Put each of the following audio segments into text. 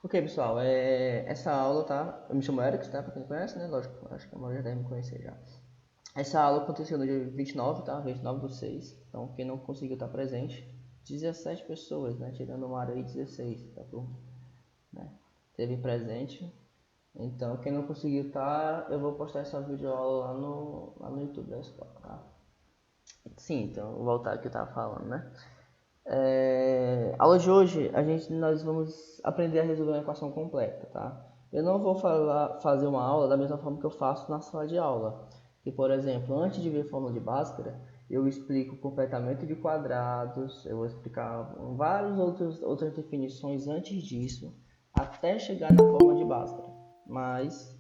Ok, pessoal, essa aula, tá? Eu me chamo Eric, tá? Pra quem não conhece, né? Lógico, acho que a maioria deve me conhecer já. Essa aula aconteceu no dia 29, tá? 29/6. Então, quem não conseguiu estar presente, 17 pessoas, né? Tirando o Mário aí, 16, tá? Né? Teve presente. Então, quem não conseguiu estar, eu vou postar essa videoaula lá no YouTube da escola, tá? Sim, então, vou voltar ao que eu tava falando, né? A aula de hoje nós vamos aprender a resolver uma equação completa, tá? Eu não vou fazer uma aula da mesma forma que eu faço na sala de aula. Que, por exemplo, antes de ver fórmula de Bhaskara, eu explico o completamento de quadrados, eu vou explicar outras definições antes disso, até chegar na fórmula de Bhaskara. Mas,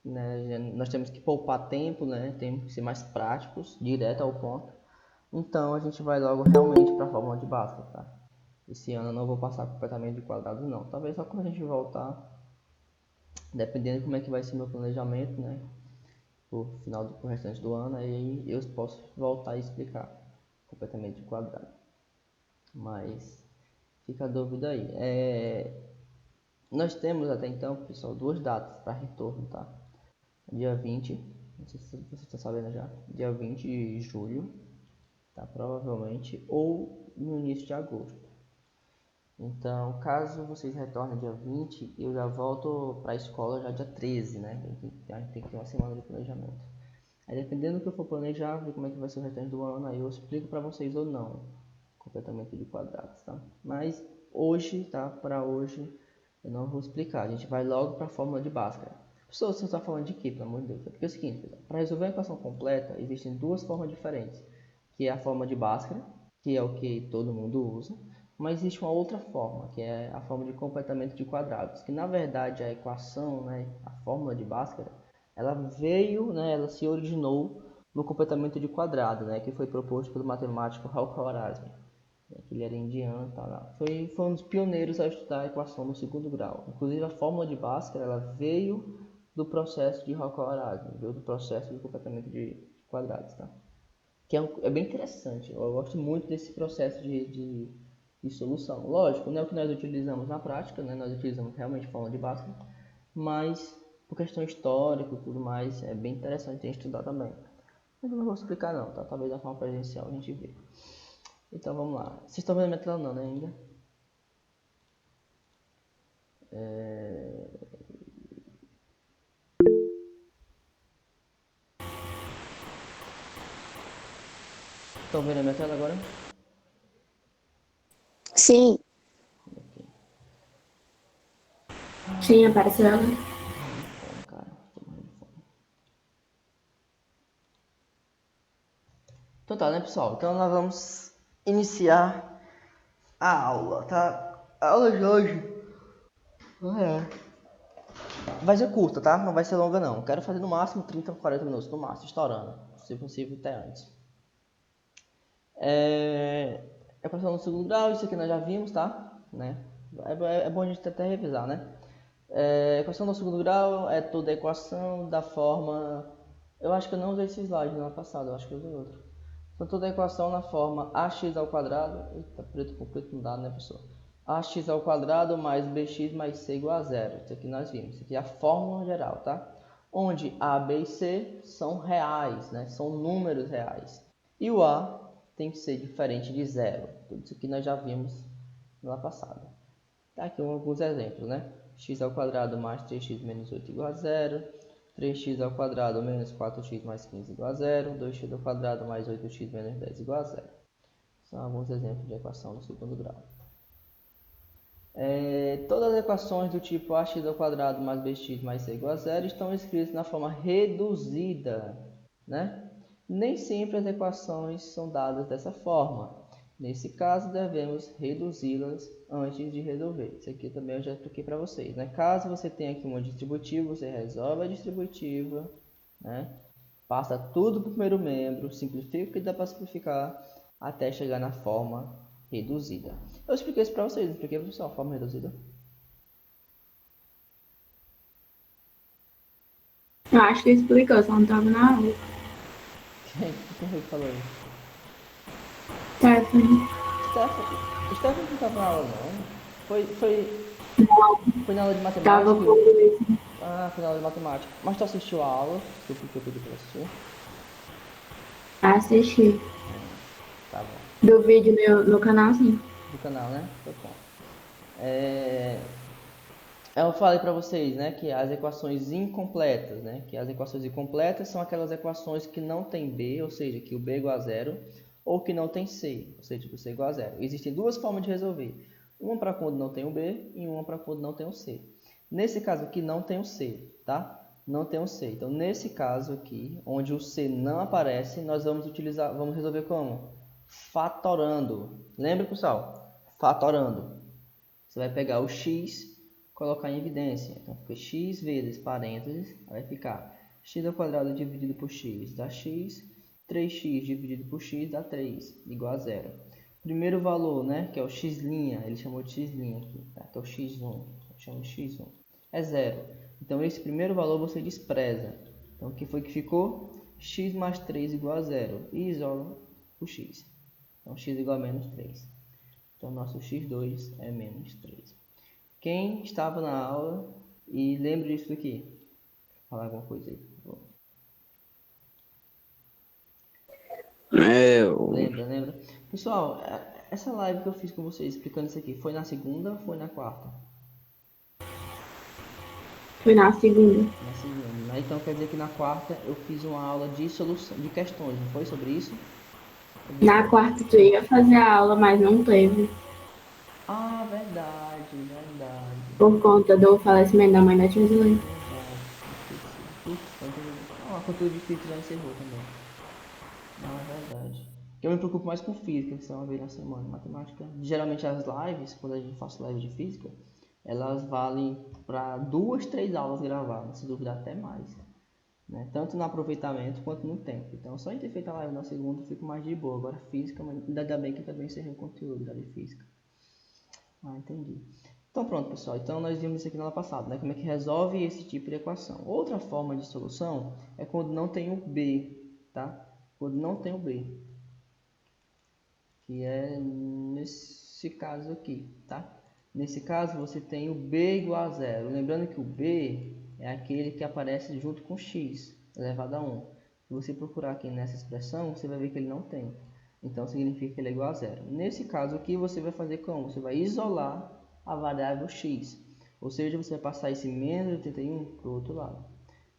né, nós temos que poupar tempo, né? Temos que ser mais práticos, direto ao ponto. Então a gente vai logo realmente para a fórmula de Bhaskara, tá? Esse ano eu não vou passar completamente de quadrados não. Talvez só quando a gente voltar, dependendo de como é que vai ser meu planejamento, né? Pro restante do ano, aí eu posso voltar e explicar completamente de quadrado. Mas fica a dúvida aí. Nós temos até então, pessoal, duas datas para retorno, tá? Dia 20, não sei se você está sabendo já, dia 20 de julho, tá? Provavelmente, ou no início de agosto. Então, caso vocês retornem dia 20, eu já volto para a escola já dia 13, né? A gente tem que ter uma semana de planejamento. Aí, dependendo do que eu for planejar, ver como é que vai ser o restante do ano, aí eu explico para vocês ou não, completamente de quadrados, tá? Mas hoje, tá? Para hoje, eu não vou explicar. A gente vai logo para a fórmula de Bhaskara. Pessoal, você está falando de quê, pelo amor de Deus? É porque é o seguinte, para resolver a equação completa, existem duas formas diferentes, que é a forma de Bhaskara, que é o que todo mundo usa, mas existe uma outra forma, que é a forma de completamento de quadrados, que na verdade a equação, né, a fórmula de Bhaskara, ela veio, né, ela se originou no completamento de quadrado, né, que foi proposto pelo matemático Al-Khwarizmi. Que ele era indiano, tá? Foi um dos pioneiros a estudar a equação no segundo grau. Inclusive a fórmula de Bhaskara ela veio do processo de Al-Khwarizmi, veio do processo de completamento de quadrados, tá? Que é bem interessante. Eu gosto muito desse processo de solução. Lógico, não é o que nós utilizamos na prática, né? Nós utilizamos realmente fórmula de Bhaskara, mas por questão histórica e tudo mais, é bem interessante a gente estudar também. Mas eu não vou explicar não, tá? Talvez na forma presencial a gente vê. Então vamos lá. Vocês estão vendo a minha tela não, né, ainda? Estão vendo a minha tela agora? Sim, Ok. sim, apareceu agora. Tô morrendo de fome, cara. Tô morrendo de fome. Então tá, né, pessoal? Então nós vamos iniciar a aula, tá? A aula de hoje vai ser curta, tá? Não vai ser longa, não. Quero fazer no máximo 30 ou 40 minutos, no máximo, estourando. Se possível, até antes. Equação no segundo grau, isso aqui nós já vimos, tá? Né? É bom a gente até revisar, né? Equação no segundo grau é toda a equação da forma... Eu acho que eu não usei esse slide no ano passado, eu acho que eu usei outro. Então, toda a equação na forma ax ao quadrado... Eita, preto com preto não dá, né, pessoal? Ax ao quadrado mais bx mais c igual a zero. Isso aqui nós vimos. Isso aqui é a fórmula geral, tá? Onde a, b e c são reais, né? São números reais. E o a tem que ser diferente de zero. Tudo isso aqui nós já vimos na passada. Tá aqui alguns exemplos, né? X ao quadrado mais 3x menos 8 igual a zero. 3x ao quadrado menos 4x mais 15 igual a zero. 2x ao quadrado mais 8x menos 10 igual a zero. São alguns exemplos de equação do segundo grau. Todas as equações do tipo ax ao quadrado mais bx mais c igual a zero estão escritas na forma reduzida, né? Nem sempre as equações são dadas dessa forma. Nesse caso, devemos reduzi-las antes de resolver. Isso aqui também eu já expliquei para vocês, né? Caso você tenha aqui uma distributiva, você resolve a distributiva, né? Passa tudo para o primeiro membro, simplifica o que dá para simplificar, até chegar na forma reduzida. Eu expliquei isso para vocês, expliquei para vocês a forma reduzida. Eu acho que explicou, só não tava na aula. Quem foi que falou isso? Stephanie. Stephanie não estava na aula, não. Foi. Foi na aula de Tava matemática? com isso. Ah, foi na aula de matemática. Mas tu assistiu a aula que eu pedi pra assistir? Assisti. Tá bom. Do vídeo no canal, sim. Do canal, né? Foi bom. Eu falei para vocês, né, que as equações incompletas, né, que as equações incompletas são aquelas equações que não tem b, ou seja, que o b é igual a zero, ou que não tem c, ou seja, que o c é igual a zero. Existem duas formas de resolver, uma para quando não tem o b e uma para quando não tem o c. Nesse caso aqui não tem o c, tá? Não tem o c. Então, nesse caso aqui, onde o c não aparece, nós vamos resolver como? Fatorando. Lembra, pessoal? Fatorando. Você vai pegar o x, colocar em evidência. Então, fica x vezes parênteses, vai ficar x ao quadrado dividido por x dá x, 3x dividido por x dá 3, igual a zero. Primeiro valor, né, que é o x', ele chamou de x' aqui, tá? Que é o x1, eu chamo de x1, é zero. Então, esse primeiro valor você despreza. Então, o que foi que ficou? X mais 3 igual a zero, e isola o x. Então, x igual a menos 3. Então, nosso x2 é menos 3. Quem estava na aula e lembra disso aqui? Falar alguma coisa aí, por favor. Lembra? Pessoal, essa live que eu fiz com vocês explicando isso aqui, foi na segunda ou foi na quarta? Foi na segunda. Na segunda. Então quer dizer que na quarta eu fiz uma aula de solução de questões, não foi sobre isso? Na quarta tu ia fazer a aula, mas não teve. Ah, verdade. Por conta do falecimento da mãe da tia Zilene. Verdade, esqueci. Putz, a conteúdo de física já encerrou também. Não, é verdade. Eu me preocupo mais com física, que são uma vez na semana. Matemática, geralmente as lives, quando a gente faz live de física, elas valem para 2, 3 aulas gravadas, se duvidar até mais. Né? Tanto no aproveitamento quanto no tempo. Então, só em ter feito a live na segunda, eu fico mais de boa. Agora, física, ainda bem que eu também encerrei o conteúdo da de física. Ah, entendi. Então, pronto, pessoal. Então, nós vimos isso aqui na aula passada, né? Como é que resolve esse tipo de equação. Outra forma de solução é quando não tem o b, tá? Quando não tem o b, que é nesse caso aqui, tá? Nesse caso, você tem o b igual a zero. Lembrando que o b é aquele que aparece junto com x elevado a 1. Se você procurar aqui nessa expressão, você vai ver que ele não tem. Então, significa que ele é igual a zero. Nesse caso aqui, você vai fazer como? Você vai isolar a variável x. Ou seja, você vai passar esse menos 81 para o outro lado.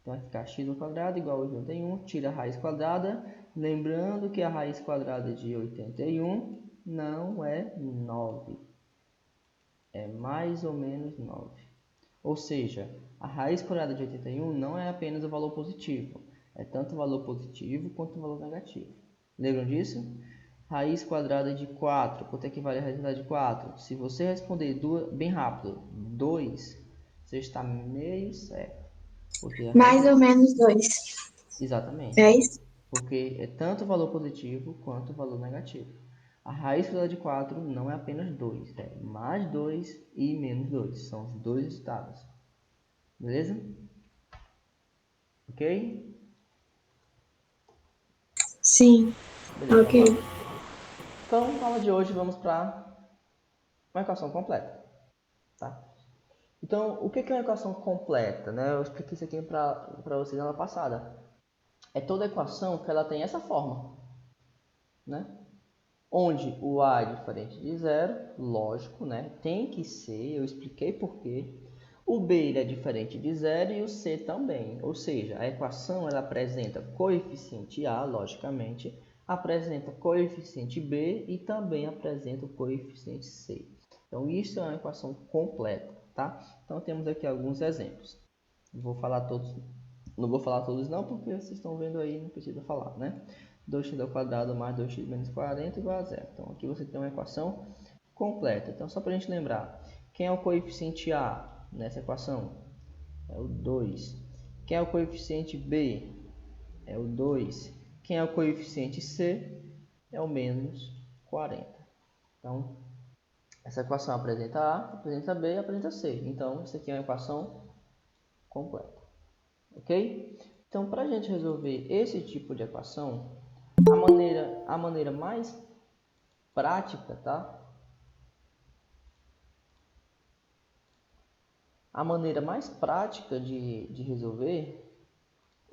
Então, vai ficar x ao quadrado igual a 81, tira a raiz quadrada. Lembrando que a raiz quadrada de 81 não é 9. É mais ou menos 9. Ou seja, a raiz quadrada de 81 não é apenas o valor positivo. É tanto o valor positivo quanto o valor negativo. Lembram disso? Raiz quadrada de 4. Quanto é que vale a raiz quadrada de 4? Se você responder bem rápido, 2, você está meio certo. Porque a Mais raiz... ou menos 2. Exatamente. É isso? Porque é tanto o valor positivo quanto o valor negativo. A raiz quadrada de 4 não é apenas 2, é mais 2 e menos 2. São os dois resultados. Beleza? Ok? Sim. Beleza, Ok. vamos lá. Então, na aula de hoje, vamos para uma equação completa. Tá? Então, o que é uma equação completa? Né? Eu expliquei isso aqui para vocês na aula passada. É toda equação que ela tem essa forma. Né? Onde o A é diferente de zero, lógico, né? Tem que ser, eu expliquei por quê. O B é diferente de zero e o C também. Ou seja, a equação ela apresenta coeficiente A, logicamente, apresenta coeficiente B e também apresenta o coeficiente C. Então, isso é uma equação completa, tá? Então, temos aqui alguns exemplos. Não vou falar todos não, porque vocês estão vendo aí, não precisa falar, né? 2x ao quadrado mais 2x menos 40 igual a zero. Então, aqui você tem uma equação completa. Então, só para a gente lembrar, quem é o coeficiente A nessa equação? É o 2. Quem é o coeficiente B? É o 2. Quem é o coeficiente C? É o menos 40. Então, essa equação apresenta A, apresenta B e apresenta C. Então, isso aqui é uma equação completa. Ok? Então, para a gente resolver esse tipo de equação, a maneira mais prática, tá? A maneira mais prática de resolver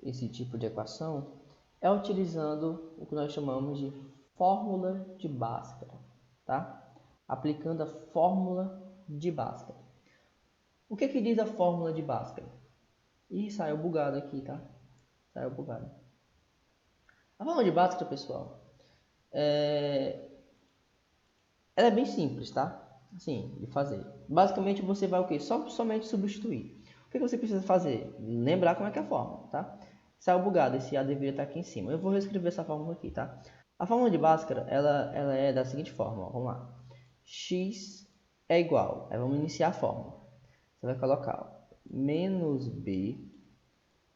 esse tipo de equação é utilizando o que nós chamamos de fórmula de Bhaskara, tá? Aplicando a fórmula de Bhaskara. O que que diz a fórmula de Bhaskara? Ih, saiu bugado aqui, tá? Saiu bugado. A fórmula de Bhaskara, pessoal, ela é bem simples, tá? Assim, de fazer. Basicamente, você vai o quê? Somente substituir. O que você precisa fazer? Lembrar como é que é a fórmula, tá? Saiu bugado, esse A deveria estar aqui em cima. Eu vou reescrever essa fórmula aqui, tá? A fórmula de Bhaskara, ela é da seguinte forma, ó, vamos lá. X é igual, aí vamos iniciar a fórmula. Você vai colocar ó, menos B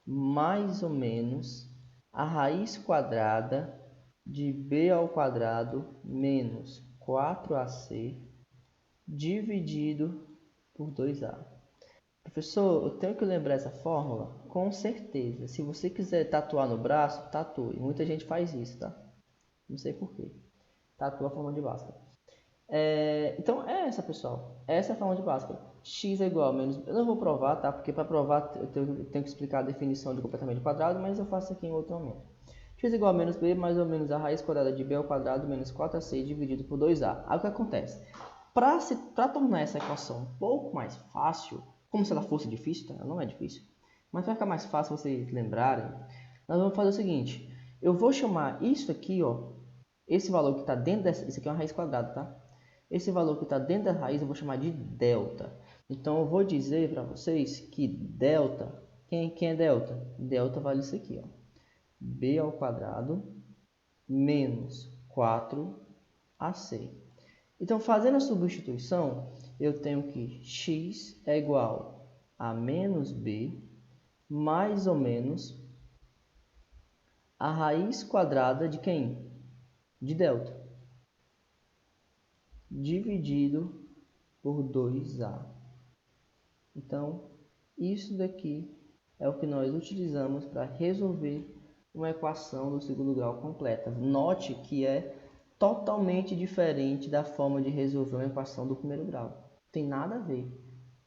mais ou menos a raiz quadrada de B ao quadrado menos 4AC dividido por 2A. Professor, eu tenho que lembrar essa fórmula? Com certeza. Se você quiser tatuar no braço, tatue. Muita gente faz isso, tá? Não sei porquê. Tatua a fórmula de Bhaskara. Então, é essa, pessoal. Essa é a fórmula de Bhaskara. X é igual a menos... Eu não vou provar, tá? Porque para provar eu tenho que explicar a definição de completamento quadrado, mas eu faço aqui em outro momento. X é igual a menos B mais ou menos a raiz quadrada de B ao quadrado menos 4AC dividido por 2A. Aí o que acontece? Para tornar essa equação um pouco mais fácil, como se ela fosse difícil, tá? Ela não é difícil, mas vai ficar mais fácil vocês lembrarem, nós vamos fazer o seguinte, eu vou chamar isso aqui, ó, esse valor que está dentro dessa, isso aqui é uma raiz quadrada, tá? Esse valor que está dentro da raiz eu vou chamar de delta. Então eu vou dizer para vocês que delta, quem é delta? Delta vale isso aqui, ó, B ao quadrado menos 4AC. Então, fazendo a substituição, eu tenho que x é igual a menos b mais ou menos a raiz quadrada de quem? De delta. Dividido por 2a. Então, isso daqui é o que nós utilizamos para resolver uma equação do segundo grau completa. Note que é totalmente diferente da forma de resolver uma equação do primeiro grau. Não tem nada a ver.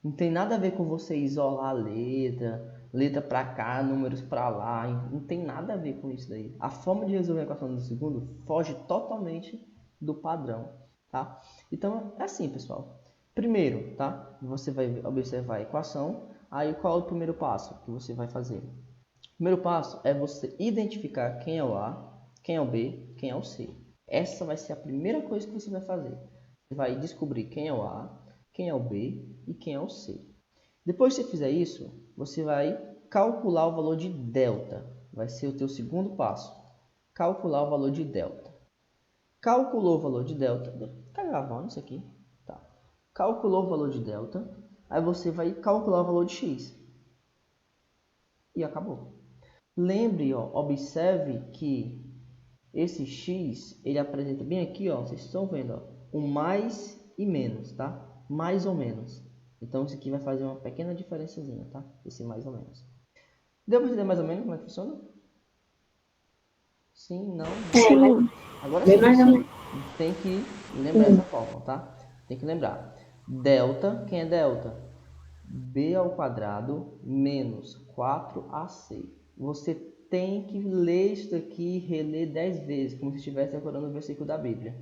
Não tem nada a ver com você isolar a letra para cá, números para lá. Não tem nada a ver com isso daí. A forma de resolver a equação do segundo foge totalmente do padrão, tá? Então, é assim, pessoal. Primeiro, tá? Você vai observar a equação. Aí, qual é o primeiro passo que você vai fazer? O primeiro passo é você identificar quem é o A, quem é o B, quem é o C. Essa vai ser a primeira coisa que você vai fazer. Você vai descobrir quem é o A, quem é o B e quem é o C. Depois que você fizer isso, você vai calcular o valor de delta. Vai ser o teu segundo passo. Calcular o valor de delta. Calculou o valor de delta. Tá gravando isso aqui? Tá. Calculou o valor de delta. Aí você vai calcular o valor de x. E acabou. Lembre, ó, observe que esse x, ele apresenta bem aqui, ó, vocês estão vendo, ó, o mais e menos, tá? Mais ou menos. Então, isso aqui vai fazer uma pequena diferençazinha, tá? Esse mais ou menos. Deu para entender mais ou menos como é que funciona? Sim, não? Sim. Agora Bem mais ou sim, menos. tem que lembrar essa fórmula, tá? Tem que lembrar. Delta, quem é delta? B ao quadrado menos 4AC. Você tem que ler isso aqui e reler 10 vezes, como se estivesse decorando o versículo da Bíblia.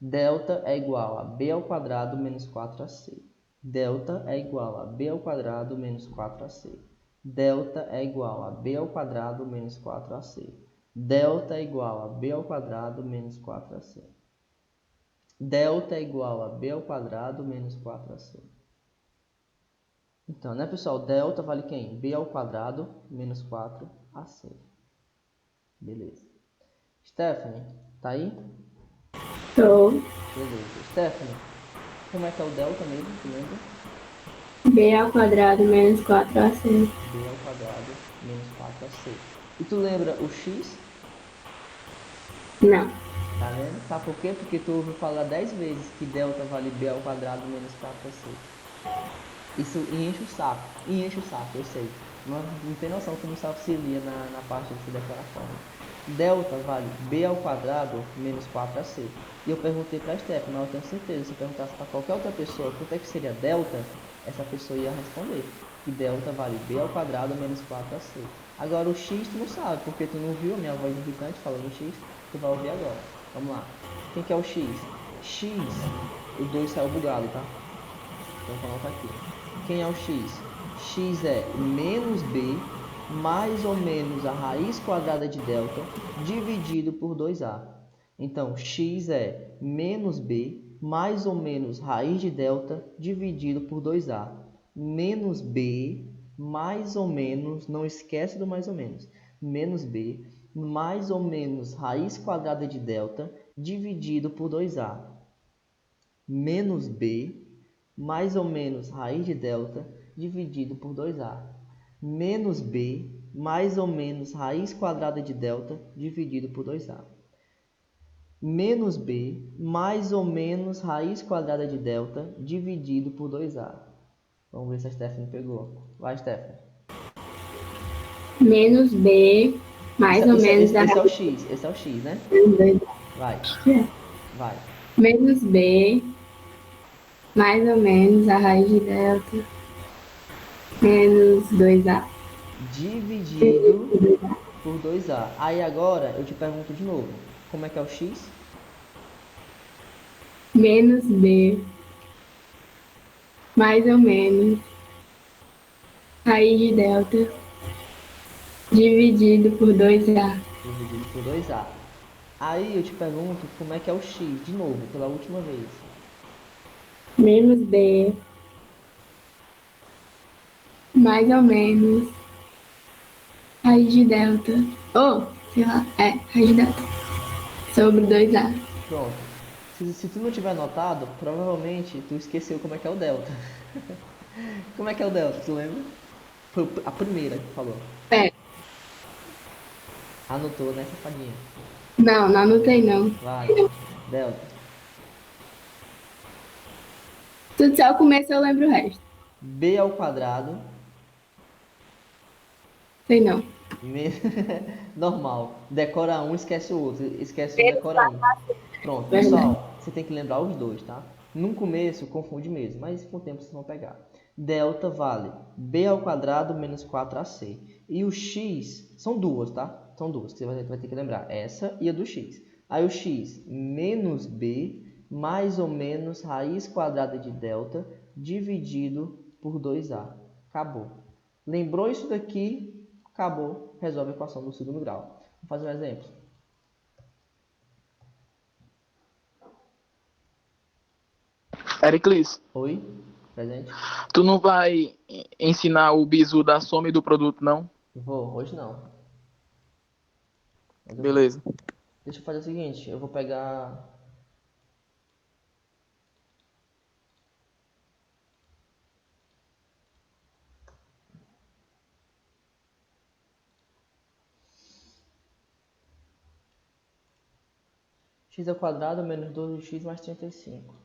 Delta é igual a B ao quadrado menos 4AC. Delta é igual a B ao quadrado menos 4AC. Delta é igual a B ao quadrado menos 4AC. Delta é igual a B ao quadrado menos 4AC. Delta é igual a B ao quadrado menos 4AC. Então, né, pessoal? Delta vale quem? B ao quadrado menos 4AC. Beleza. Stephanie, tá aí? Tô. Beleza. Stephanie, como é que é o delta mesmo? Tu lembra? B ao quadrado menos 4AC. B ao quadrado menos 4AC. E tu lembra o x? Não. Tá vendo? Sabe por quê? Porque tu ouviu falar 10 vezes que delta vale B ao quadrado menos 4AC. Isso enche o saco. E enche o saco, eu sei. Não tem noção como isso auxilia na parte de decoração. Delta vale B ao quadrado menos 4AC. E eu perguntei para a Stephanie, mas eu tenho certeza, se eu perguntasse para qualquer outra pessoa quanto é que seria delta, essa pessoa ia responder que delta vale b ao quadrado menos 4ac. Agora o x tu não sabe, porque tu não viu a minha voz irritante falando x, tu vai ouvir agora. Vamos lá. Quem que é o x? X, o 2 saiu bugado, tá? Então vou anotar aqui. Quem é o x? X é menos b mais ou menos a raiz quadrada de delta dividido por 2a. Então, x é menos b mais ou menos raiz de delta dividido por 2a. Menos b mais ou menos, não esquece do mais ou menos, menos b mais ou menos raiz quadrada de delta dividido por 2a. Menos b mais ou menos raiz de delta dividido por 2a. Menos b mais ou menos raiz quadrada de delta dividido por 2a. Menos b mais ou menos raiz quadrada de delta dividido por 2a. Vamos ver se a Stephanie pegou. Vai, Stephanie. Menos b, mais ou menos a Esse é o raiz x, esse é o x, né? de 2a. Vai, vai. Menos b, mais ou menos a raiz de delta, menos 2a. Dividido por 2a. Aí agora eu te pergunto de novo. Como é que é o x? Menos b, mais ou menos raiz de delta, dividido por 2a. Dividido por 2a. Aí eu te pergunto como é que é o x, de novo, pela última vez. Menos b, mais ou menos raiz de delta. Sei lá, raiz de delta. Sobre 2a. Pronto. Se tu não tiver anotado, provavelmente tu esqueceu como é que é o delta. Como é que é o delta, tu lembra? Foi a primeira que falou. Anotou, né, safadinha? Não anotei não. Vai, delta. Tudo só o começo, eu lembro o resto. B ao quadrado. Sei não. Normal. Decora um, esquece o outro. Esquece um, decora um. Pronto, pessoal, você tem que lembrar os dois, tá? No começo, confunde mesmo, mas com o tempo vocês vão pegar. Delta vale b ao quadrado menos 4ac. E o x, são duas, tá? São duas, que você vai ter que lembrar. Essa e a do x. Aí o x menos b mais ou menos raiz quadrada de delta dividido por 2a. Acabou. Lembrou isso daqui? Acabou. Resolve a equação do segundo grau. Vamos fazer um exemplo. Ericlis, Oi? Presente? tu não vai ensinar o bizu da soma e do produto, não? Vou, hoje não. Beleza. Deixa eu fazer o seguinte, eu vou pegar... x ao quadrado menos 12x mais 35.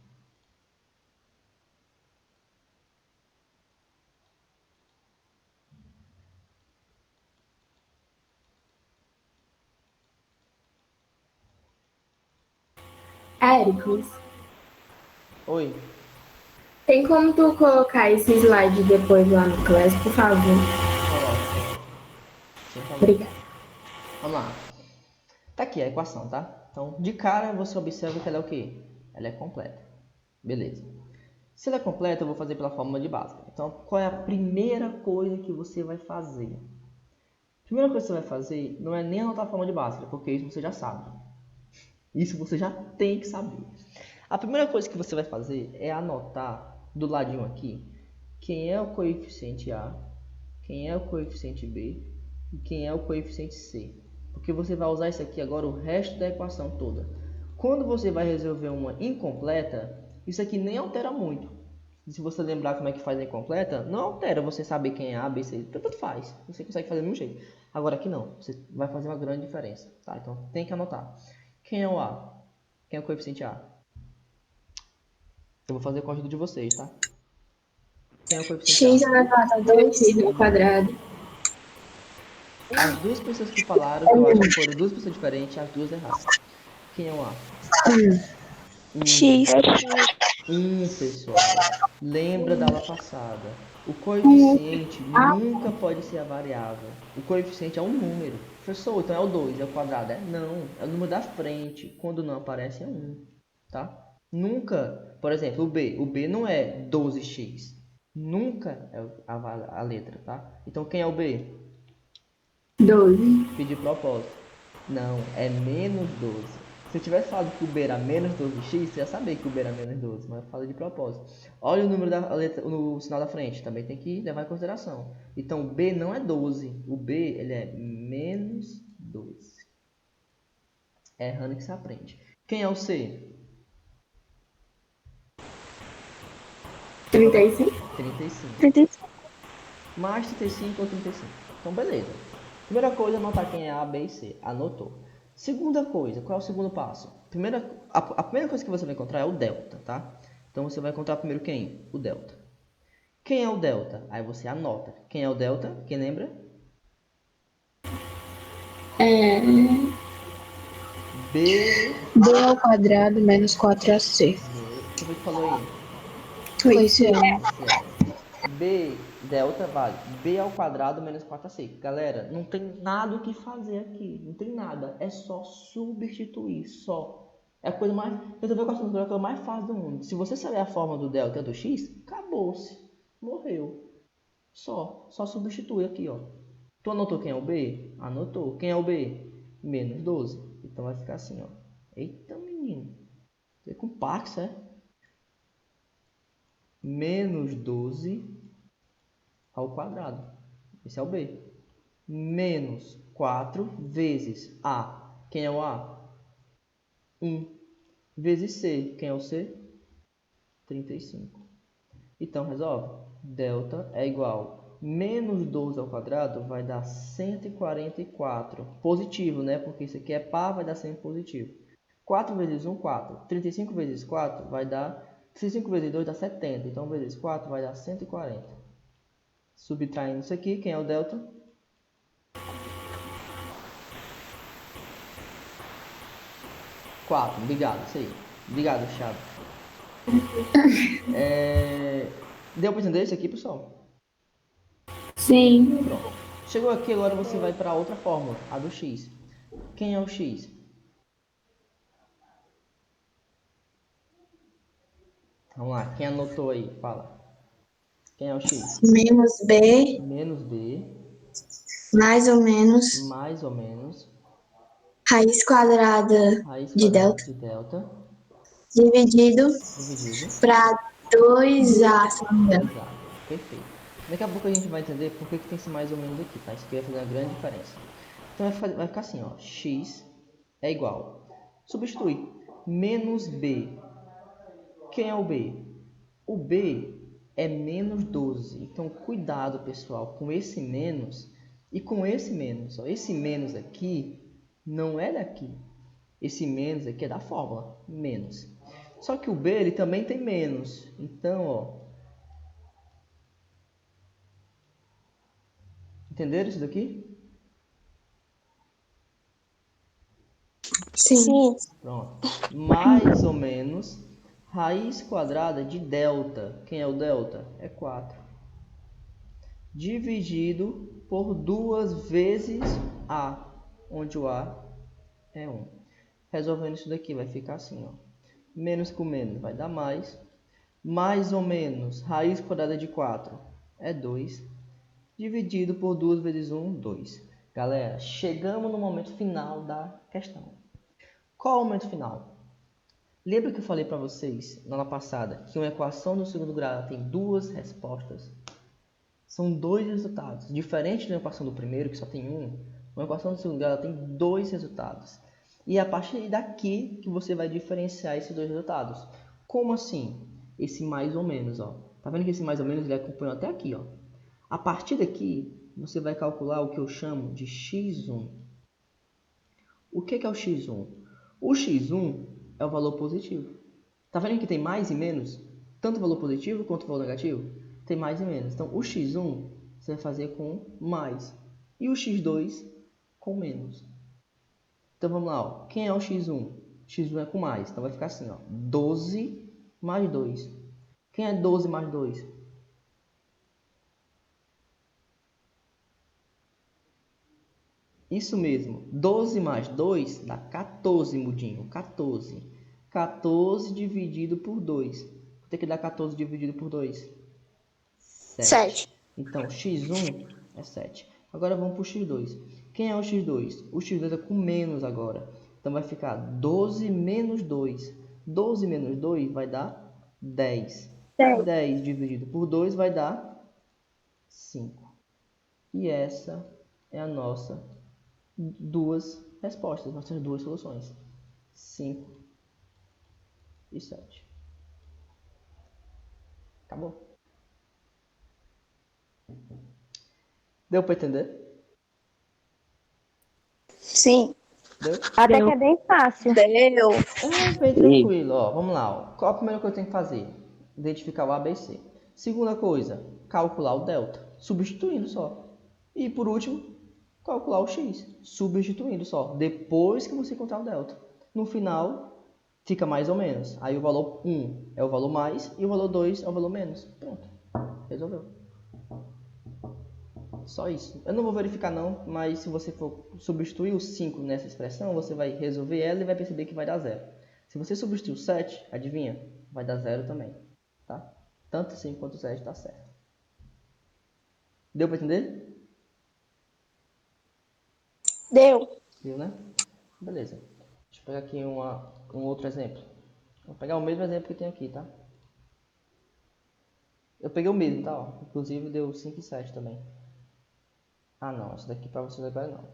Éricos, Oi. tem como tu colocar esse slide depois lá no Class, por favor? Coloca. Sem problema. Obrigada. Vamos lá. Tá aqui a equação, tá? Então, de cara, você observa que ela é o quê? Ela é completa. Beleza. Se ela é completa, eu vou fazer pela fórmula de Bhaskara. Então, qual é a primeira coisa que você vai fazer? A primeira coisa que você vai fazer não é nem anotar a fórmula de Bhaskara, porque isso você já sabe. Isso você já tem que saber. A primeira coisa que você vai fazer é anotar do ladinho aqui quem é o coeficiente A, quem é o coeficiente B e quem é o coeficiente C. Porque você vai usar isso aqui agora o resto da equação toda. Quando você vai resolver uma incompleta, isso aqui nem altera muito. E se você lembrar como é que faz a incompleta, não altera você saber quem é A, B, C, tanto faz. Você consegue fazer do mesmo jeito. Agora aqui não, você vai fazer uma grande diferença. Tá? Então tem que anotar. Quem é o A? Quem é o coeficiente A? Eu vou fazer o código de vocês, tá? Quem é o coeficiente X elevado a 2x ao quadrado. As duas pessoas que falaram, que eu acho que foram duas pessoas diferentes, as duas erraram. Quem é o A? X. Pessoal. Lembra da aula passada. O coeficiente nunca pode ser a variável. O coeficiente é um número. Professor, então é o 2, é o quadrado? Não, é o número da frente. Quando não aparece é 1. Tá? Nunca, por exemplo, o B. O B não é 12x. Nunca é a letra, tá? Então quem é o B? 12. Pedir propósito. Não, é menos 12. Se eu tivesse falado que o B era menos 12x, você ia saber que o B era menos 12, mas eu falo de propósito. Olha o número da letra, no sinal da frente, também tem que levar em consideração. Então, o B não é 12, o B ele é menos 12. É errando que se aprende. Quem é o C? 35. 35. 35. Mais 35 ou 35. Então, beleza. Primeira coisa, anotar quem é A, B e C. Anotou. Segunda coisa, qual é o segundo passo? A primeira coisa que você vai encontrar é o delta, tá? Então, você vai encontrar primeiro quem? O delta. Quem é o delta? Aí você anota. Quem é o delta? Quem lembra? É, B. B ao quadrado menos 4AC. Quem foi que falou aí? Foi esse ano. Certo. B, delta vale B ao quadrado menos 4ac. Galera, não tem nada o que fazer aqui. Não tem nada. É só substituir. Só. É a coisa mais... Resolver a equação é a coisa mais fácil do mundo. Se você saber a forma do delta e do x, acabou-se. Morreu. Só substitui aqui, ó. Tu anotou quem é o B? Anotou. Quem é o B? Menos 12. Então vai ficar assim, ó. Eita, menino. É com Pax, é? Menos 12 ao quadrado. Esse é o B. Menos 4 vezes A. Quem é o A? 1. Vezes C. Quem é o C? 35. Então, resolve. Delta é igual menos 12 ao quadrado vai dar 144. Positivo, né? Porque isso aqui é par, vai dar sempre positivo. 4 vezes 1, 4. 35 vezes 4 vai dar... 35 vezes 2 dá 70. Então, vezes 4 vai dar 140. Subtraindo isso aqui, quem é o delta? 4. Obrigado, isso aí. Obrigado, Thiago. Deu para entender isso aqui, pessoal? sim. Pronto. Chegou aqui, agora você vai para outra fórmula, a do x. Quem é o x? Vamos lá, quem anotou aí? Fala. Quem é o x? Menos B, Menos b, mais ou menos, mais ou menos, raiz quadrada raiz de quadrada delta, de delta, dividido dividido para 2A, se não me engano. Exato, perfeito. Daqui a pouco a gente vai entender por que tem esse mais ou menos aqui, tá? Isso aqui vai fazer uma grande diferença. Então vai ficar assim, ó. X é igual. Substitui. Menos B. Quem é o B? O B é menos 12. Então, cuidado, pessoal, com esse menos e com esse menos. Ó. Esse menos aqui não é daqui. Esse menos aqui é da fórmula. Menos. Só que o B ele também tem menos. Então, ó. Entenderam isso daqui? Sim. Pronto. Mais ou menos raiz quadrada de delta. Quem é o delta? É 4. Dividido por 2 vezes A, onde o A é 1. Resolvendo isso daqui vai ficar assim, ó. Menos com menos vai dar mais. Mais ou menos raiz quadrada de 4 é 2. Dividido por 2 vezes 1, 2. Galera, chegamos no momento final da questão. Qual é o momento final? Lembra que eu falei para vocês na aula passada que uma equação do segundo grau tem duas respostas? São dois resultados. Diferente da equação do primeiro, que só tem um, uma equação do segundo grau tem dois resultados. E é a partir daqui que você vai diferenciar esses dois resultados. Como assim? Esse mais ou menos, ó. Tá vendo que esse mais ou menos ele acompanhou até aqui, ó. A partir daqui, você vai calcular o que eu chamo de x1. O que é o x1? O x1 é o valor positivo. Tá vendo que tem mais e menos? Tanto o valor positivo quanto o valor negativo? Tem mais e menos. Então, o x1 você vai fazer com mais. E o x2 com menos. Então, vamos lá. Ó. Quem é o x1? x1 é com mais. Então vai ficar assim, ó. 12 mais 2. Quem é 12 mais 2? Isso mesmo. 12 mais 2 dá 14, mudinho. 14. 14 dividido por 2. Quanto é que dá 14 dividido por 2? 7. Então, x1 é 7. Agora vamos para o x2. Quem é o x2? O x2 é com menos agora. Então, vai ficar 12 menos 2. 12 menos 2 vai dar 10. 10 dividido por 2 vai dar 5. E essa é a nossa duas respostas, nossas duas soluções. 5 e 7. Acabou. Deu para entender? Sim. Deu? Até que é bem fácil. Deu. É bem tranquilo, ó. Vamos lá, ó. Qual a primeira coisa que eu tenho que fazer? Identificar o ABC. Segunda coisa, calcular o delta, substituindo só. E por último, calcular o x, substituindo só. Depois que você encontrar o delta. No final, fica mais ou menos. Aí o valor 1 é o valor mais e o valor 2 é o valor menos. Pronto. Resolveu. Só isso. Eu não vou verificar não, mas se você for substituir o 5 nessa expressão, você vai resolver ela e vai perceber que vai dar 0. Se você substituir o 7, adivinha? Vai dar 0 também. Tá? Tanto 5 quanto 7 está certo. Deu para entender? Deu. Viu, né? Beleza. Deixa eu pegar aqui um outro exemplo. Vou pegar o mesmo exemplo que tem aqui, tá? Eu peguei o mesmo, tá? Ó. Inclusive deu 5 e 7 também. Ah, não. Essa daqui para vocês agora não.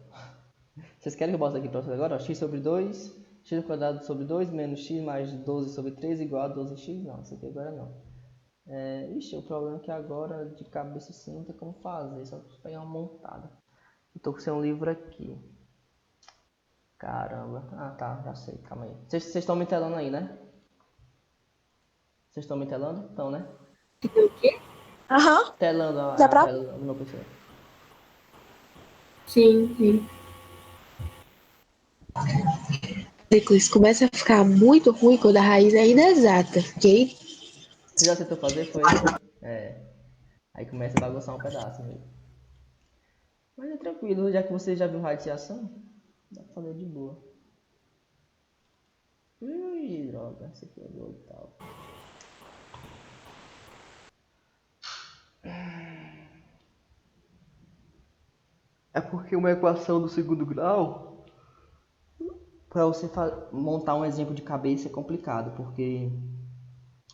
Vocês querem que eu bote aqui para vocês agora? Ó, x sobre 2, x ao quadrado sobre 2, menos x mais 12 sobre 3 igual a 12x. Não, isso aqui agora não. Ixi, o problema é que agora de cabeça assim não tem como fazer. Só preciso pegar uma montada. Eu tô com um livro aqui. Caramba. Ah, tá. Já sei. Calma aí. Vocês estão me telando aí, né? Vocês estão me telando? Estão, né? O quê? Aham. Telando a Dá pra- tela do meu PC. Sim, sim. Isso começa a ficar muito ruim quando a raiz é inexata, ok? Você já tentou fazer? Foi? Aí começa a bagunçar um pedaço mesmo. Mas é tranquilo, já que você já viu radiação, dá pra fazer de boa. Ui, droga, esse aqui é o tal. É porque uma equação do segundo grau, para você montar um exemplo de cabeça é complicado, porque,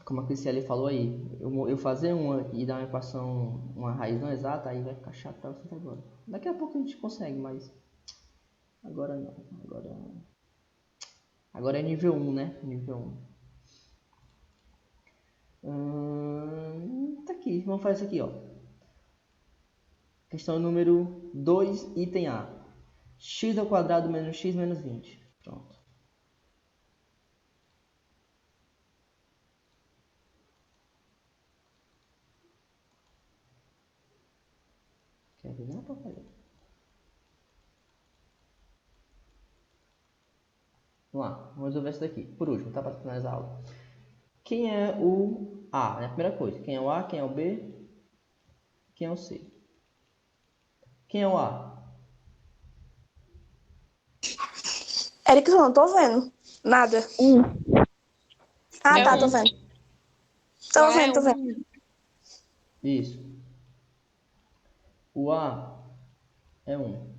como a Cristiane falou aí, eu fazer uma e dar uma equação, uma raiz não exata, aí vai ficar chato para vocês agora. Daqui a pouco a gente consegue, mas agora não. Agora é nível 1, né? Nível 1. Tá aqui, vamos fazer isso aqui, ó. Questão número 2, item A. X ao quadrado menos x menos 20. Pronto. Quer ver na porcaria? Vamos lá, vamos resolver isso daqui. Por último, tá? Para finalizar a aula. Quem é o A? É a primeira coisa. Quem é o A? Quem é o B? Quem é o C? Quem é o A? Erickson, não tô vendo. Nada. Ah, tá, tô vendo. Tô vendo. Isso. O A é 1.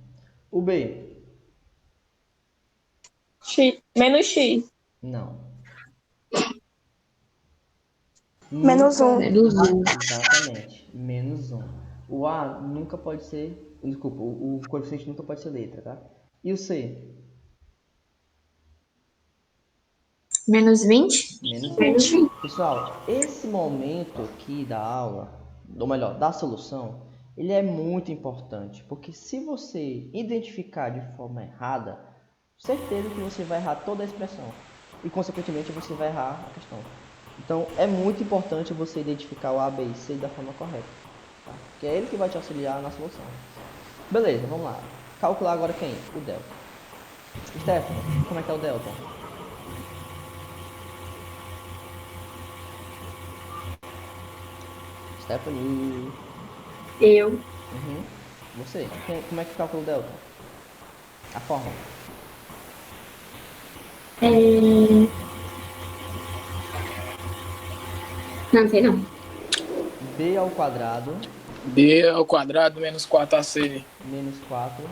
O B? X, menos X. Não. Menos Nunca- 1. Menos 1. Exatamente. Menos 1. O A nunca pode ser... Desculpa, o coeficiente nunca pode ser letra, tá? E o C? Menos 20? Menos 20. Pessoal, esse momento aqui da aula, ou melhor, da solução, ele é muito importante, porque se você identificar de forma errada, certeza que você vai errar toda a expressão e, consequentemente, você vai errar a questão. Então, é muito importante você identificar o A, B e C da forma correta, tá? Que é ele que vai te auxiliar na solução. Beleza, vamos lá. Calcular agora quem? O delta. Stefano, como é que é o delta? Stephanie. Eu. Uhum. Você. Como é que calcula o delta? A fórmula. Não sei não. B ao quadrado B ao quadrado menos 4AC. menos 4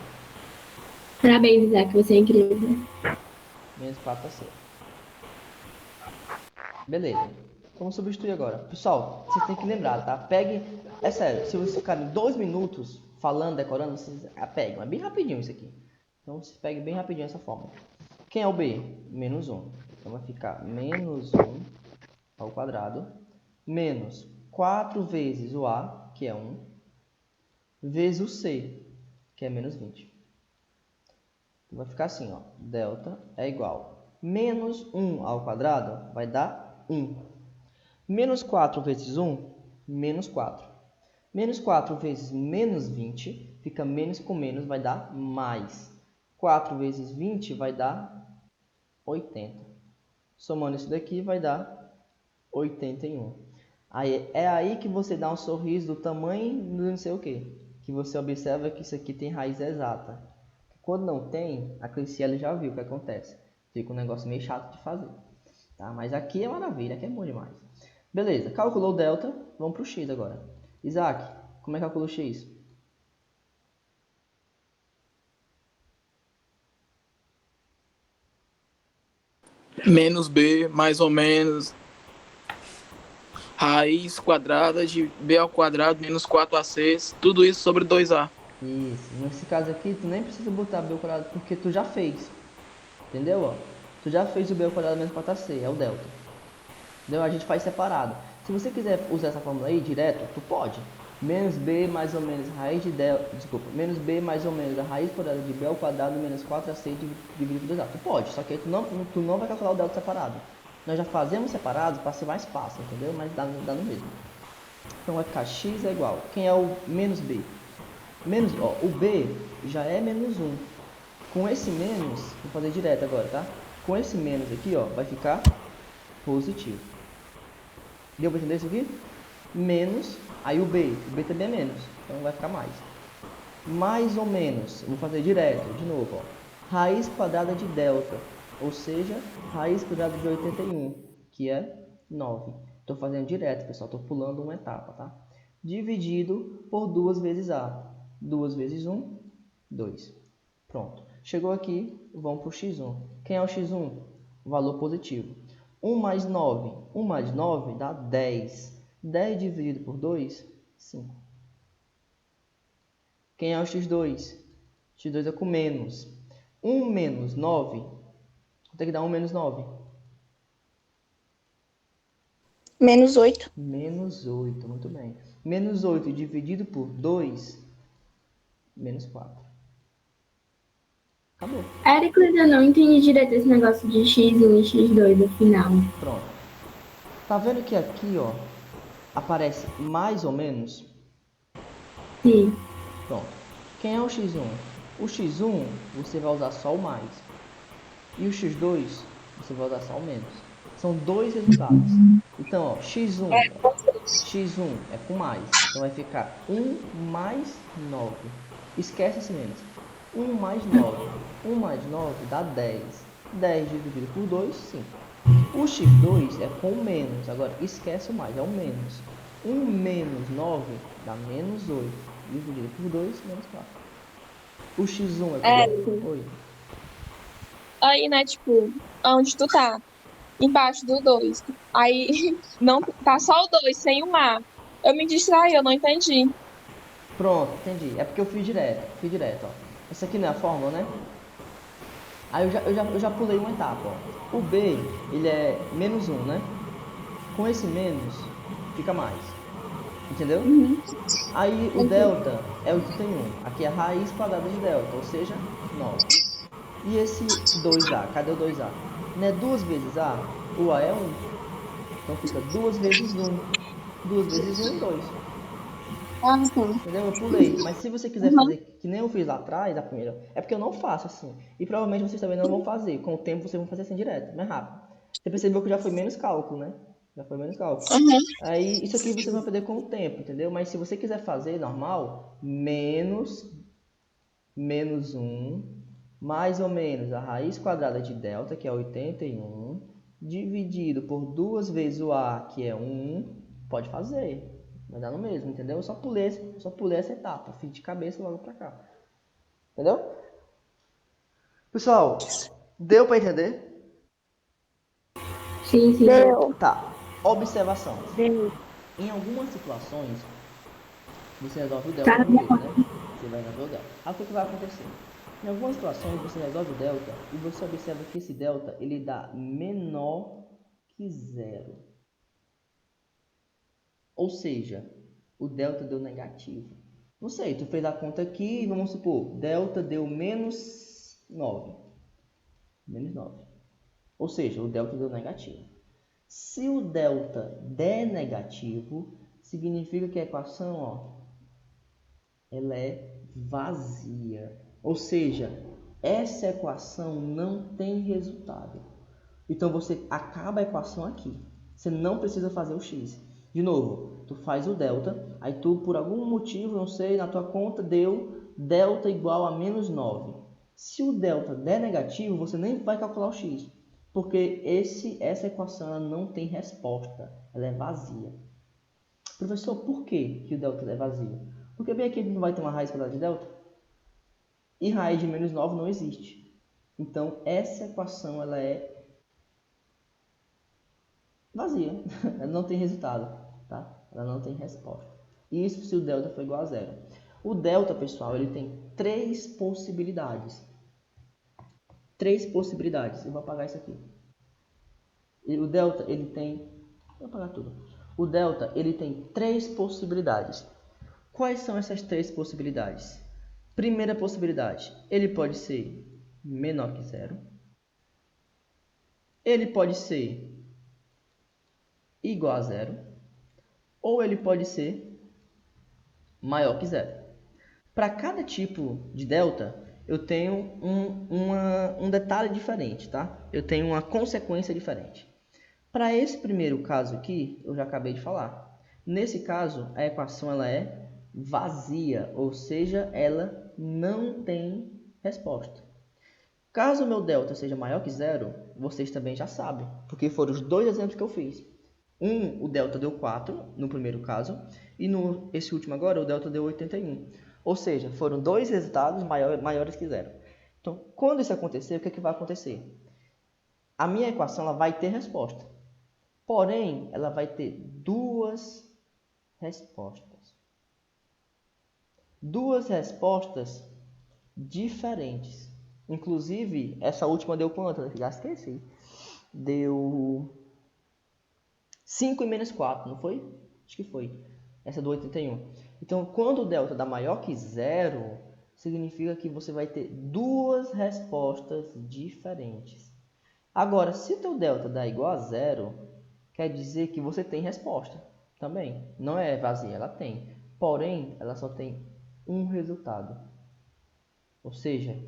Parabéns, Isaac, você é incrível. menos 4ac. Beleza. Vamos substituir agora. Pessoal, vocês têm que lembrar, tá? Peguem. É sério, se vocês ficarem 2 minutos falando, decorando, vocês pegam. É bem rapidinho isso aqui. Então vocês peguem bem rapidinho essa fórmula. Quem é o B? Menos 1. Então vai ficar menos 1 ao quadrado menos 4 vezes o A, que é 1, vezes o C, que é menos 20. Então vai ficar assim, ó. Delta é igual menos 1 ao quadrado vai dar 1. Menos 4 vezes 1, menos 4. Menos 4 vezes menos 20, fica menos com menos, vai dar mais. 4 vezes 20 vai dar 80. Somando isso daqui vai dar 81. Aí, é aí que você dá um sorriso do tamanho do não sei o que. Que você observa que isso aqui tem raiz exata. Quando não tem, a Criciele já viu o que acontece. Fica um negócio meio chato de fazer. Tá? Mas aqui é maravilha, aqui é bom demais. Beleza, calculou o delta, vamos para o x agora. Isaac, como é que calcula o x? Menos B, mais ou menos, raiz quadrada de B ao quadrado menos 4AC, tudo isso sobre 2A. Isso, nesse caso aqui, tu nem precisa botar b ao quadrado, porque tu já fez. Entendeu? Ó? Tu já fez o b ao quadrado menos 4ac, é o delta. Entendeu? A gente faz separado. Se você quiser usar essa fórmula aí direto, tu pode. Menos b mais ou menos raiz de delta, desculpa, menos b mais ou menos a raiz quadrada de b ao quadrado menos 4ac dividido por 2a. Tu pode, só que aí tu não vai calcular o delta separado. Nós já fazemos separado para ser mais fácil, entendeu? Mas dá no mesmo. Então vai ficar x é igual. Quem é o menos b? Menos, ó, o b já é menos 1. Com esse menos, vou fazer direto agora, tá? Com esse menos aqui, ó, vai ficar positivo. Deu para entender isso aqui? Menos, aí o b também é menos, então vai ficar mais. Mais ou menos, vou fazer direto, de novo, ó. Raiz quadrada de delta, ou seja, raiz quadrada de 81, que é 9. Estou fazendo direto, pessoal, estou pulando uma etapa, tá? Dividido por 2 vezes a. 2 vezes 1, 2. Pronto. Chegou aqui, vamos para o x1. Quem é o x1? O valor positivo. 1 mais 9. 1 mais 9 dá 10. 10 dividido por 2, 5. Quem é o x2? X2 é com menos. 1 menos 9. Quanto é que dá 1 menos 9? Menos 8. Menos 8, muito bem. Menos 8 dividido por 2, menos 4. Acabou. Érico, eu não entendi direito esse negócio de x1 e x2 no final. Pronto. Tá vendo que aqui, ó, aparece mais ou menos? Sim. Pronto. Quem é o x1? O x1, você vai usar só o mais. E o x2, você vai usar só o menos. São dois resultados. Então, ó, x1 é com mais. Então, vai ficar 1 mais 9. Esquece esse menos. 1 mais 9. 1 mais 9 dá 10. 10 dividido por 2, 5. O x2 é com menos. Agora, esquece o mais, é o menos. 1 menos 9 dá menos 8. Dividido por 2, menos 4. O x1 é com... Oi. Aí, né, tipo, onde tu tá? Embaixo do 2. Aí, não tá só o 2, sem o A. Eu me distraí, eu não entendi. Pronto, entendi. É porque eu fiz direto, ó. Essa aqui não é a fórmula, né? Aí eu já pulei uma etapa, ó. O B, ele é menos 1, né? Com esse menos, fica mais. Entendeu? Aí o delta é 81. Aqui é a raiz quadrada de delta, ou seja, 9. E esse 2A, cadê o 2A? Não é 2 vezes A? O A é 1. Então fica 2 vezes 1. 2 vezes 1, 2. Ah, sim. Entendeu? Eu pulei. Mas se você quiser fazer que nem eu fiz lá atrás, a primeira, é porque eu não faço assim. E provavelmente vocês também não vão fazer. Com o tempo vocês vão fazer assim direto, mais rápido. Você percebeu que já foi menos cálculo, né? Já foi menos cálculo. Uhum. Aí, isso aqui você vai aprender com o tempo, entendeu? Mas se você quiser fazer normal, menos 1, mais ou menos a raiz quadrada de delta, que é 81, dividido por 2 vezes o A, que é 1, pode fazer. Vai dar no mesmo, entendeu? Eu só pulei essa etapa, fui de cabeça logo pra cá. Entendeu? Pessoal, deu pra entender? Sim, sim. Deu. Tá. Observação. Deu. Em algumas situações, você resolve o delta Tá. do jeito, né? Você vai resolver o delta. Aí o que vai acontecer? Em algumas situações, você resolve o delta e você observa que esse delta ele dá menor que 0. Ou seja, o delta deu negativo. Não sei, tu fez a conta aqui e vamos supor, delta deu menos 9. Menos 9. Ou seja, o delta deu negativo. Se o delta der negativo, significa que a equação, ó, ela é vazia. Ou seja, essa equação não tem resultado. Então você acaba a equação aqui. Você não precisa fazer o x. De novo, tu faz o delta, aí tu por algum motivo, não sei, na tua conta deu delta igual a menos 9. Se o delta der negativo, você nem vai calcular o x. Porque essa equação ela não tem resposta, ela é vazia. Professor, por que o delta é vazio? Porque bem aqui não vai ter uma raiz quadrada de delta. E raiz de menos 9 não existe. Então, essa equação ela é vazia. Ela não tem resultado. Tá? Ela não tem resposta. Isso se o delta for igual a 0. O delta, pessoal, ele tem 3 possibilidades. 3 possibilidades. Eu vou apagar isso aqui. O delta, ele tem... Vou apagar tudo. O delta, ele tem 3 possibilidades. Quais são essas 3 possibilidades? Primeira possibilidade, ele pode ser menor que 0. Ele pode ser igual a 0. Ou ele pode ser maior que 0. Para cada tipo de delta, eu tenho um detalhe diferente, tá? Eu tenho uma consequência diferente. Para esse primeiro caso aqui, eu já acabei de falar. Nesse caso, a equação ela é vazia, ou seja, ela não tem resposta. Caso o meu delta seja maior que 0, vocês também já sabem, porque foram os 2 exemplos que eu fiz. O delta deu 4 no primeiro caso, e esse último agora, o delta deu 81. Ou seja, foram 2 resultados maiores que 0. Então, quando isso acontecer, o que, é que vai acontecer? A minha equação ela vai ter resposta. Porém, ela vai ter 2 respostas. 2 respostas diferentes. Inclusive, essa última deu quanto? Já esqueci. Deu 5 e menos 4, não foi? Acho que foi. Essa do 81. Então, quando o delta dá maior que 0, significa que você vai ter 2 respostas diferentes. Agora, se o teu delta dá igual a 0, quer dizer que você tem resposta também. Não é vazia, ela tem. Porém, ela só tem um resultado. Ou seja,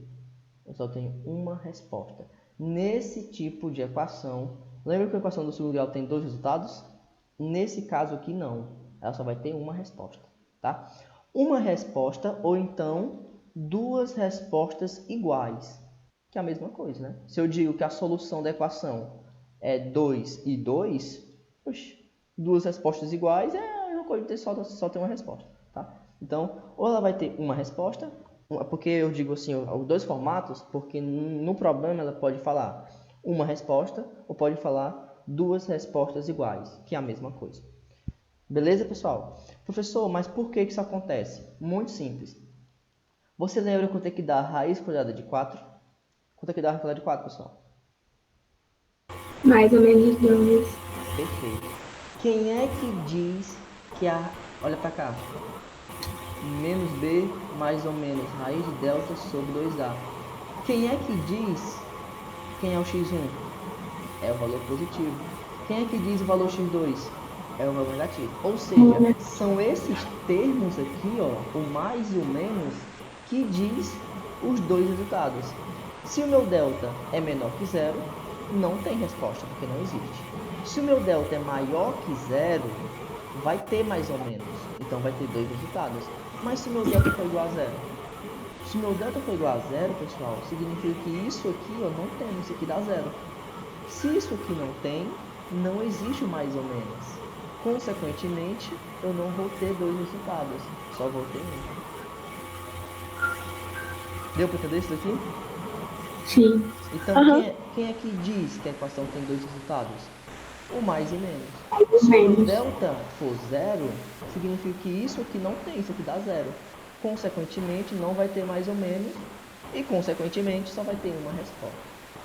eu só tenho uma resposta. Nesse tipo de equação, lembra que a equação do segundo grau tem 2 resultados? Nesse caso aqui não, ela só vai ter uma resposta, tá? Uma resposta ou então 2 respostas iguais, que é a mesma coisa, né? Se eu digo que a solução da equação é 2 e 2, 2 respostas iguais é a mesma coisa de só ter uma resposta, tá? Então, ou ela vai ter uma resposta, porque eu digo assim, os 2 formatos, porque no problema ela pode falar uma resposta ou pode falar 2 respostas iguais, que é a mesma coisa. Beleza, pessoal? Professor, mas por que isso acontece? Muito simples. Você lembra quanto é que dá a raiz quadrada de 4? Quanto é que dá a raiz quadrada de 4, pessoal? Mais ou menos 2. Perfeito. Quem é que diz que a... Olha pra cá. Menos b mais ou menos raiz de delta sobre 2a. Quem é que diz quem é o x1? É o valor positivo. Quem é que diz o valor x2? É o valor negativo. Ou seja, são esses termos aqui, ó, o mais e o menos, que diz os 2 resultados. Se o meu delta é menor que 0, não tem resposta, porque não existe. Se o meu delta é maior que zero, vai ter mais ou menos. Então vai ter dois resultados. Mas se o meu delta for igual a zero? Se o meu delta for igual a zero, pessoal, significa que isso aqui eu não tenho, isso aqui dá zero. Se isso aqui não tem, não existe mais ou menos. Consequentemente, eu não vou ter dois resultados, só vou ter um. Deu para entender isso aqui? Sim. Então, quem é que diz que a equação tem dois resultados? O mais e menos. Se o delta for zero, significa que isso aqui não tem, isso aqui dá zero. Consequentemente, não vai ter mais ou menos. E, consequentemente, só vai ter uma resposta.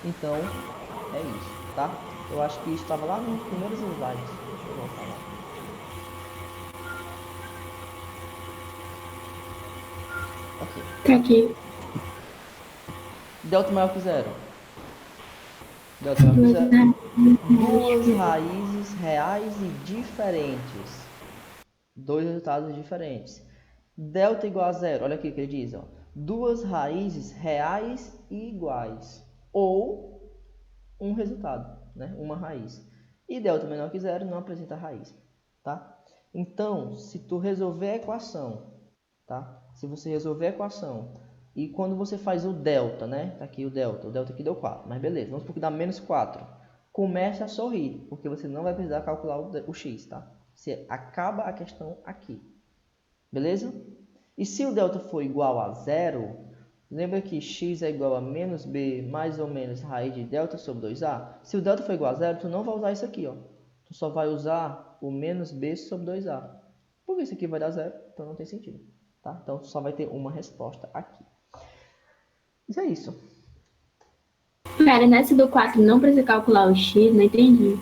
Então, é isso, tá? Eu acho que isso estava lá nos primeiros slides. Eu vou falar. Ok. Tá aqui. Delta maior que zero. Delta maior que zero. Duas raízes reais e diferentes. Dois resultados diferentes. Delta igual a zero. Olha aqui o que ele diz. Ó. Duas raízes reais e iguais. Ou um resultado, né? Uma raiz. E delta menor que zero não apresenta raiz. Tá? Então, se tu resolver a equação, tá? Se você resolver a equação e quando você faz o delta, né? Tá aqui o delta aqui deu 4, mas beleza, vamos supor que dá menos 4. Comece a sorrir, porque você não vai precisar calcular o x, tá? Você acaba a questão aqui, beleza? E se o delta for igual a zero, lembra que x é igual a menos b mais ou menos raiz de delta sobre 2a? Se o delta for igual a zero, tu não vai usar isso aqui, ó. Tu só vai usar o menos b sobre 2a. Porque isso aqui vai dar zero, então não tem sentido. Tá? Então só vai ter uma resposta aqui. Isso é isso. Pera, nessa do 4 não precisa calcular o x, não entendi.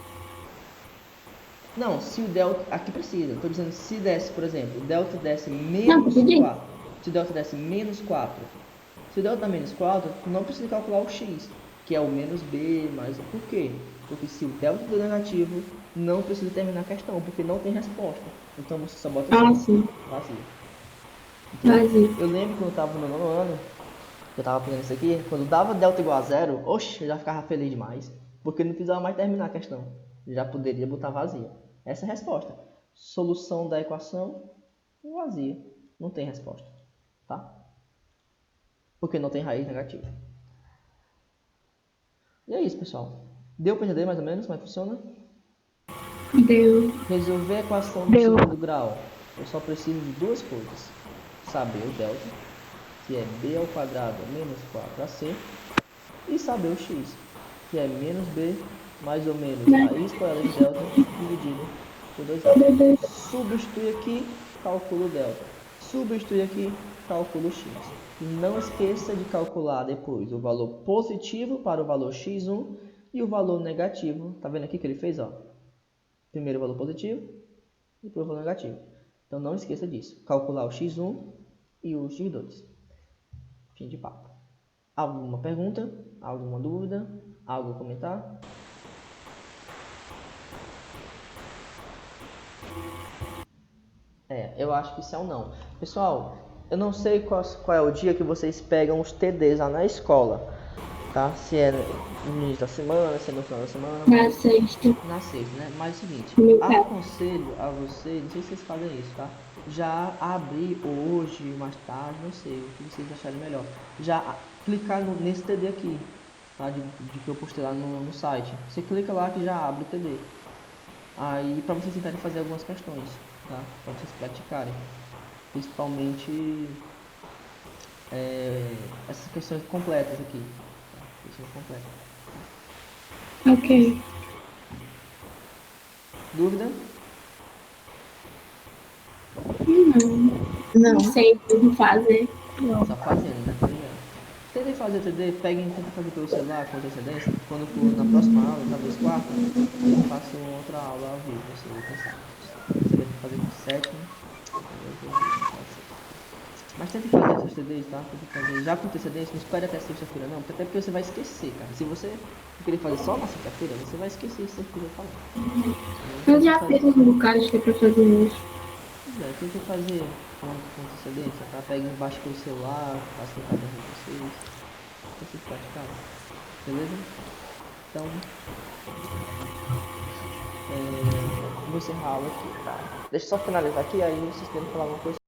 Não, se o delta... Aqui precisa. Estou dizendo se desse, por exemplo, o delta desse Não, menos entendi. 4. Se o delta desse menos 4. Se o delta dá menos 4, não precisa calcular o x, que é o menos b mais... Por quê? Porque se o delta deu negativo, não precisa terminar a questão, porque não tem resposta. Então você só bota Sim. vazio. Vazio. Eu lembro quando eu estava no 9º ano, eu estava aprendendo isso aqui, quando dava delta igual a zero, oxe, eu já ficava feliz demais, porque não precisava mais terminar a questão, já poderia botar vazia. Essa é a resposta. Solução da equação, vazia, não tem resposta, tá? Porque não tem raiz negativa. E é isso, pessoal. Deu para entender mais ou menos como é que funciona? Deu. Resolver a equação do segundo grau, eu só preciso de duas coisas. Saber o delta, que é b ao quadrado menos 4ac, e saber o x, que é menos b mais ou menos raiz quadrada de delta dividido por 2a. Substitui aqui, calcula o delta. Substitui aqui, calcula o x. E não esqueça de calcular depois o valor positivo para o valor x1 e o valor negativo. Tá vendo aqui que ele fez? Ó? Primeiro o valor positivo e depois o valor negativo. Então não esqueça disso. Calcular o x1 e o x2. Fim de papo. Alguma pergunta? Alguma dúvida? Algo a comentar? Eu acho que isso é um não. Pessoal, eu não sei qual é o dia que vocês pegam os TDs lá na escola, tá? Se é no início da semana, se é no final da semana. Na sexta. Na sexta, né? Mas é o seguinte, Meu pai. aconselho a vocês, não sei se vocês fazem isso, tá? Já abrir hoje, mais tarde, não sei, o que vocês acharem melhor. Já clicar nesse TD aqui, tá? De que eu postei lá no site. Você clica lá que já abre o TD. Aí, para vocês tentarem fazer algumas questões, tá? Para vocês praticarem. Principalmente essas questões completas aqui. Tá? Questões completas. Ok. Dúvida? Não sei como fazer. Só fazendo, né? Tá ligado? Tentem fazer o TD, tenta fazer pelo celular com antecedência. Quando for na próxima aula, talvez quarta, eu faço outra aula ao vivo, você vai pensar. Você vai fazer com 7, né? Mas tente fazer seus TDs, tá? Tente fazer já com antecedência, não espere até sexta-feira não, até porque você vai esquecer, cara. Se você querer fazer só na sexta-feira, você vai esquecer isso que eu falei. Eu já fiz uns bocados que é pra fazer isso. Tenta fazer com antecedência, tá? Pega embaixo pelo celular, faça em casa de vocês. Vocês praticarem. Beleza? Então, vou encerrar a aula aqui, tá? Deixa eu só finalizar aqui, aí vocês querem falar alguma coisa.